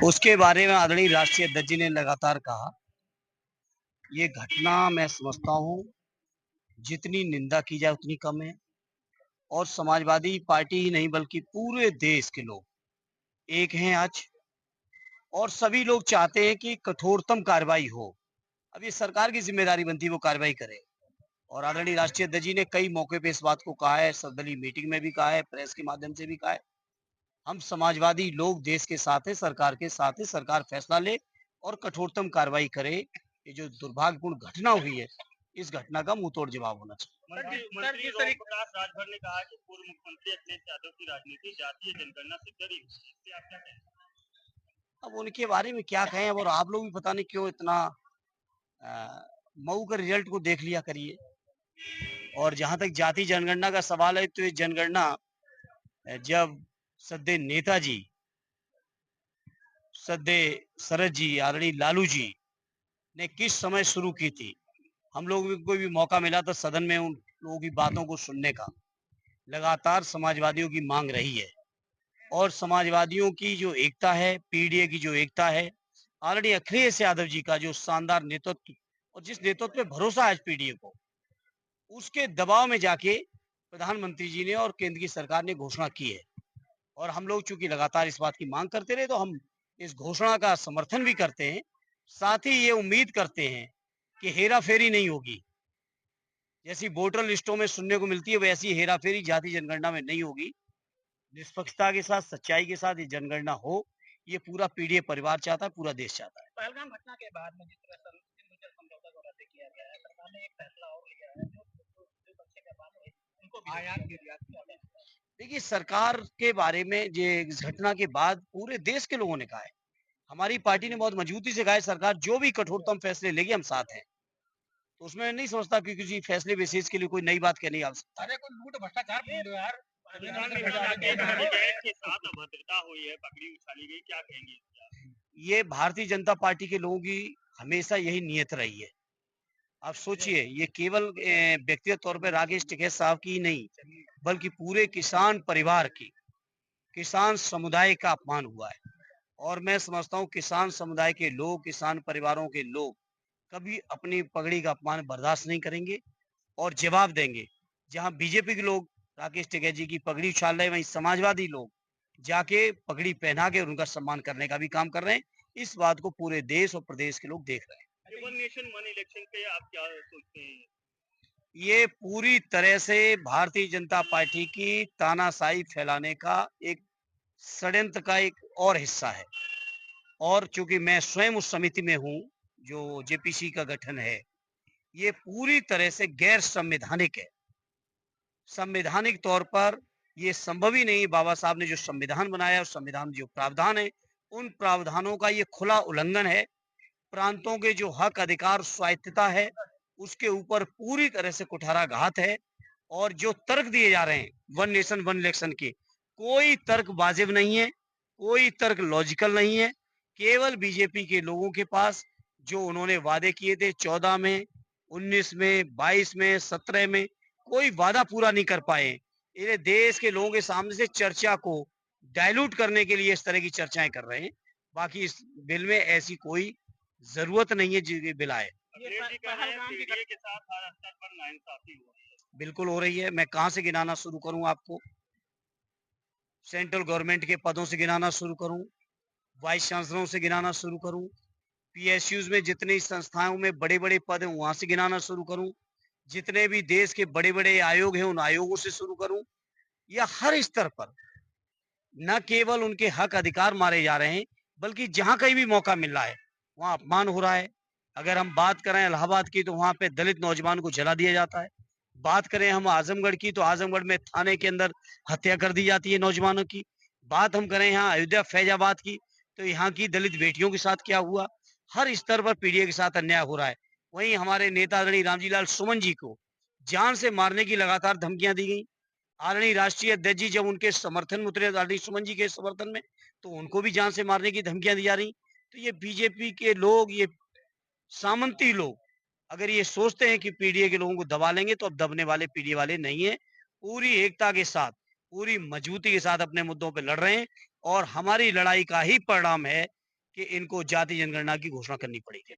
उसके बारे में आदरणीय राष्ट्रीय अध्यक्ष जी ने लगातार कहा। ये घटना मैं समझता हूँ जितनी निंदा की जाए उतनी कम है और समाजवादी पार्टी ही नहीं बल्कि पूरे देश के लोग एक हैं आज और सभी लोग चाहते हैं कि कठोरतम कार्रवाई हो। अब ये सरकार की जिम्मेदारी बनती है वो कार्रवाई करे और आदरणीय राष्ट्रीय अध्यक्ष जी ने कई मौके पे इस बात को कहा है, सर्वदलीय मीटिंग में भी कहा है, प्रेस के माध्यम से भी कहा है। हम समाजवादी लोग देश के साथ है, सरकार के साथ है, सरकार फैसला ले और कठोरतम कार्रवाई करे। ये जो दुर्भाग्यपूर्ण घटना हुई है, इस घटना का मुंहतोड़ जवाब होना चाहिए। मंत्री ओम प्रकाश राजभर ने कहा कि पूर्व मुख्यमंत्री अखिलेश यादव की राजनीति जातीय जनगणना से डरी हुई है, इससे आप क्या कहेंगे? अब उनके बारे में क्या कहें, और आप लोग भी पता नहीं क्यों इतना मऊ का रिजल्ट को देख लिया करिए। और जहां तक जाति जनगणना का सवाल है, तो ये जनगणना जब सद्य नेताजी, सद्य शरद जी, आदरणीय लालू जी ने किस समय शुरू की थी, हम लोगों को भी मौका मिला था सदन में उन लोगों की बातों को सुनने का। लगातार समाजवादियों की मांग रही है और समाजवादियों की जो एकता है, पीडीए की जो एकता है, आदरणीय अखिलेश यादव जी का जो शानदार नेतृत्व और जिस नेतृत्व पे भरोसा है आज पीडीए को, उसके दबाव में जाके प्रधानमंत्री जी ने और केंद्र की सरकार ने घोषणा की है। और हम लोग चूंकि लगातार इस बात की मांग करते रहे, तो हम इस घोषणा का समर्थन भी करते हैं। साथ ही ये उम्मीद करते हैं कि हेरा फेरी नहीं होगी। जैसी वोटर लिस्टों में सुनने को मिलती है, वैसी हेरा फेरी जाति जनगणना में नहीं होगी। निष्पक्षता के साथ, सच्चाई के साथ ये जनगणना हो, ये पूरा पीडीए परिवार चाहता है, पूरा देश चाहता है। पहलगाम घटना के बाद में जिस तरह समझौता को रद्द किया गया है, सरकार ने एक फैसला और लिया है जो बच्चे के बाद उनको आयात निर्यात। देखिए, सरकार के बारे में ये इस घटना के बाद पूरे देश के लोगों ने कहा है, हमारी पार्टी ने बहुत मजबूती से कहा है, सरकार जो भी कठोरतम फैसले लेगी हम साथ हैं। तो उसमें नहीं समझता कि किसी फैसले विशेष के लिए कोई नई बात कहने की आवश्यकता है। अरे कोई लूट भ्रष्टाचार बोल दो यार। के साथ अभद्रता हुई है, पगड़ी उछाली गई, क्या कहेंगे? ये भारतीय जनता पार्टी के लोगों की हमेशा यही नियत रही है। आप सोचिए, ये केवल व्यक्तिगत तौर पर राकेश टिकैत साहब की ही नहीं, बल्कि पूरे किसान परिवार की, किसान समुदाय का अपमान हुआ है। और मैं समझता हूँ किसान समुदाय के लोग, किसान परिवारों के लोग कभी अपनी पगड़ी का अपमान बर्दाश्त नहीं करेंगे और जवाब देंगे। जहां बीजेपी के लोग राकेश टिकैत जी की पगड़ी उछाल रहे हैं, वहीं समाजवादी लोग जाके पगड़ी पहना के और उनका सम्मान करने का भी काम कर रहे हैं। इस बात को पूरे देश और प्रदेश के लोग देख रहे हैं। वन नेशन वन इलेक्शन पे आप क्या सोचते हैं? ये पूरी तरह से भारतीय जनता पार्टी की तानाशाही फैलाने का एक षड्यंत्र का एक और हिस्सा है। और चूंकि मैं स्वयं उस समिति में हूँ जो जेपीसी का गठन है, ये पूरी तरह से गैर संवैधानिक है। संवैधानिक तौर पर ये संभव ही नहीं। बाबा साहब ने जो संविधान बनाया, उस संविधान में जो प्रावधान है, उन प्रावधानों का ये खुला उल्लंघन है। प्रांतों के जो हक, अधिकार, स्वायत्तता है, उसके ऊपर पूरी तरह से कुठाराघात है। और जो तर्क दिए जा रहे हैं वन नेशन वन इलेक्शन के, कोई तर्क वाजिब नहीं है, कोई तर्क लॉजिकल नहीं है। केवल बीजेपी के लोगों के पास जो उन्होंने वादे किए थे 14 में, 19 में, 22 में, 17 में, कोई वादा पूरा नहीं कर पाए। ये देश के लोगों के सामने से चर्चा को डाइल्यूट करने के लिए इस तरह की चर्चाएं कर रहे हैं। बाकी इस बिल में ऐसी कोई जरूरत नहीं है जो बिल आए। बिल्कुल हो रही है। मैं कहां से गिनाना शुरू करूं आपको? सेंट्रल गवर्नमेंट के पदों से गिनाना शुरू करूं, वाइस चांसलरों से गिनाना शुरू करूं, पीएसयूज में जितनी संस्थाओं में बड़े बड़े पद हैं वहां से गिनाना शुरू करूं, जितने भी देश के बड़े बड़े आयोग हैं उन आयोगों से शुरू करूं, या हर स्तर पर न केवल उनके हक अधिकार मारे जा रहे हैं, बल्कि जहां कहीं भी मौका मिल रहा है वहां अपमान हो रहा है। अगर हम बात करें इलाहाबाद की, तो वहां पे दलित नौजवान को जला दिया जाता है। बात करें हम आजमगढ़ की, तो आजमगढ़ में थाने के अंदर हत्या कर दी जाती है नौजवानों की। बात हम करें यहाँ अयोध्या फैजाबाद की, तो यहाँ की दलित बेटियों के साथ क्या हुआ। हर स्तर पर पीडीए के साथ अन्याय हो रहा है। वहीं हमारे नेता आदरणीय रामजी लाल सुमन जी को जान से मारने की लगातार धमकियां दी गई। आदरणीय राष्ट्रीय अध्यक्ष जी जब उनके समर्थन में उतरे, आदरणीय सुमन जी के समर्थन में, तो उनको भी जान से मारने की धमकियां दी जा रही। तो ये बीजेपी के लोग, ये सामंती लोग अगर ये सोचते हैं कि पीडीए के लोगों को दबा लेंगे, तो अब दबने वाले पीडीए वाले नहीं है। पूरी एकता के साथ, पूरी मजबूती के साथ अपने मुद्दों पे लड़ रहे हैं और हमारी लड़ाई का ही परिणाम है कि इनको जाति जनगणना की घोषणा करनी पड़ेगी।